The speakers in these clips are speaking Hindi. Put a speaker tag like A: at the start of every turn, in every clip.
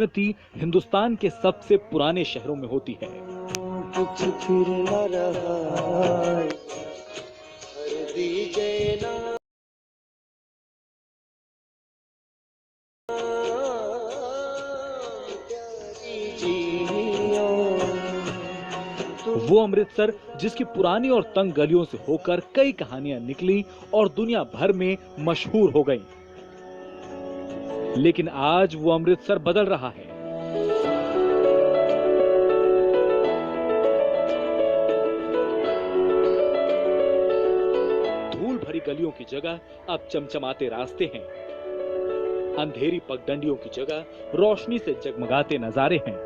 A: प्रगति हिंदुस्तान के सबसे पुराने शहरों में होती है।
B: कुछ फिर न रहा हर दीजिए ना प्यारी जियो
A: वो अमृतसर जिसकी पुरानी और तंग गलियों से होकर कई कहानियां निकली और दुनिया भर में मशहूर हो गईं। लेकिन आज वो अमृतसर बदल रहा है। धूल भरी गलियों की जगह अब चमचमाते रास्ते हैं। अंधेरी पगडंडियों की जगह रोशनी से जगमगाते नजारे हैं।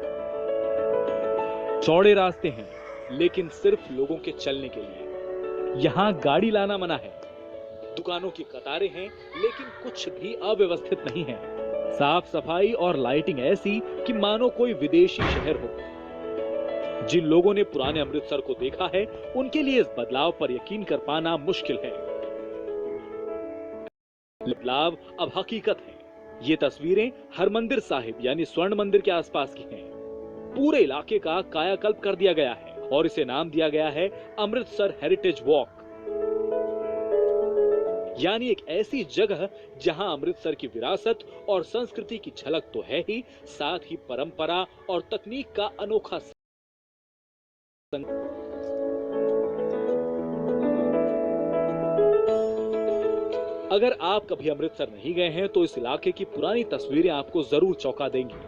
A: चौड़े रास्ते हैं, लेकिन सिर्फ लोगों के चलने के लिए। यहाँ गाड़ी लाना मना है। दुकानों की कतारें हैं, लेकिन कुछ भी अव्यवस्थित नहीं है। साफ सफाई और लाइटिंग ऐसी कि मानो कोई विदेशी शहर हो। जिन लोगों ने पुराने अमृतसर को देखा है, उनके लिए इस बदलाव पर यकीन कर पाना मुश्किल है। बदलाव अब हकीकत है। ये तस्वीरें हरमंदिर साहिब यानी स्वर्ण मंदिर के आसपास की हैं। पूरे इलाके का कायाकल्प कर दिया गया है और इसे नाम दिया गया है अमृतसर हेरिटेज वॉक, यानी एक ऐसी जगह जहां अमृतसर की विरासत और संस्कृति की झलक तो है ही, साथ ही परंपरा और तकनीक का अनोखा अगर आप कभी अमृतसर नहीं गए हैं तो इस इलाके की पुरानी तस्वीरें आपको जरूर चौंका देंगी।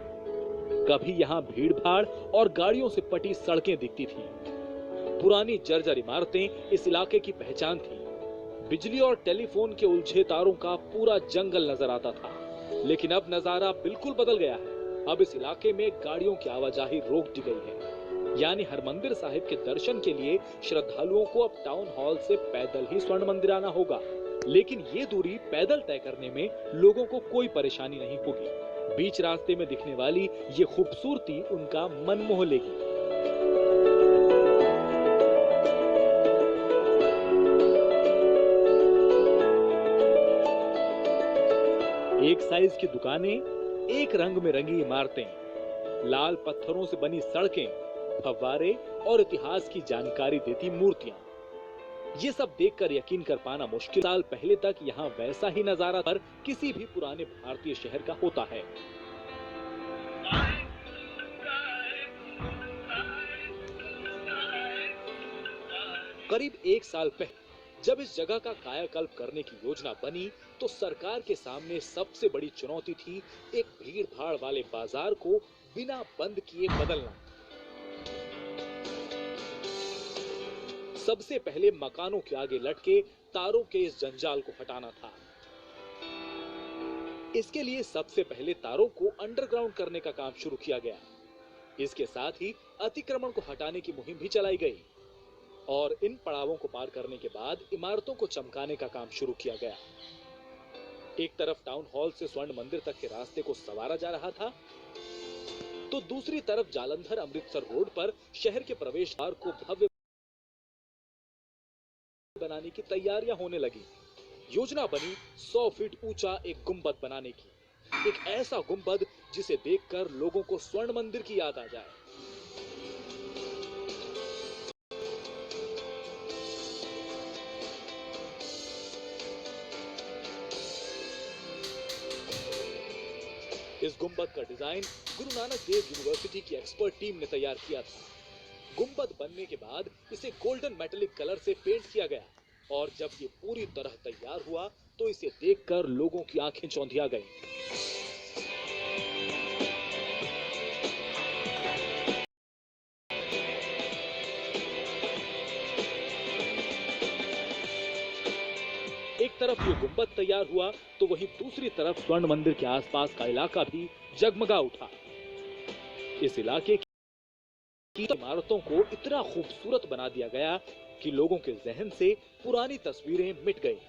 A: कभी यहाँ भीड़ भाड़ और गाड़ियों से पटी सड़कें दिखती थीं। पुरानी जर्जर इमारतें इस इलाके की पहचान थी। बिजली और टेलीफोन के उलझे तारों का पूरा जंगल नजर आता था। लेकिन अब नजारा बिल्कुल बदल गया है। अब इस इलाके में गाड़ियों की आवाजाही रोक दी गई है, यानी हरमंदिर साहिब के दर्शन के लिए श्रद्धालुओं को अब टाउन हॉल से पैदल ही स्वर्ण मंदिर आना होगा। लेकिन ये दूरी पैदल तय करने में लोगों को कोई परेशानी नहीं होगी। बीच रास्ते में दिखने वाली ये खूबसूरती उनका मन मोह लेगी। एक साइज की दुकानें, एक रंग में रंगी इमारतें, लाल पत्थरों से बनी सड़कें, फव्वारे और इतिहास की जानकारी देती मूर्तियां। ये सब देखकर यकीन कर पाना मुश्किल। साल पहले तक यहाँ वैसा ही नजारा पर किसी भी पुराने भारतीय शहर का होता है। करीब एक साल पहले जब इस जगह का कायाकल्प करने की योजना बनी, तो सरकार के सामने सबसे बड़ी चुनौती थी एक भीड़ भाड़ वाले बाजार को बिना बंद किए बदलना। सबसे पहले मकानों के आगे लटके तारों के इस जंजाल को हटाना था। इसके लिए सबसे पहले तारों को अंडरग्राउंड करने का काम शुरू किया गया। इसके साथ ही अतिक्रमण को हटाने की मुहिम भी चलाई गई और इन पड़ावों को पार करने के बाद इमारतों को चमकाने का काम शुरू किया गया। एक तरफ टाउन हॉल से स्वर्ण मंदिर तक के रास्ते को संवारा जा रहा था, तो दूसरी तरफ जालंधर अमृतसर रोड पर शहर के प्रवेश द्वार को भव्य बनाने की तैयारियां होने लगी। योजना बनी 100 फीट ऊंचा एक गुंबद बनाने की। एक ऐसा गुंबद जिसे देखकर लोगों को स्वर्ण मंदिर की याद आ जाए। इस गुंबद का डिजाइन गुरु नानक देव यूनिवर्सिटी की एक्सपर्ट टीम ने तैयार किया था। गुंबद बनने के बाद इसे गोल्डन मेटेलिक कलर से पेंट किया गया और जब ये पूरी तरह तैयार हुआ तो इसे देखकर लोगों की आंखें चौंधिया गईं। एक तरफ ये गुंबद तैयार हुआ तो वहीं दूसरी तरफ स्वर्ण मंदिर के आसपास का इलाका भी जगमगा उठा। इस इलाके की इमारतों को इतना खूबसूरत बना दिया गया कि लोगों के जहन से पुरानी तस्वीरें मिट गईं।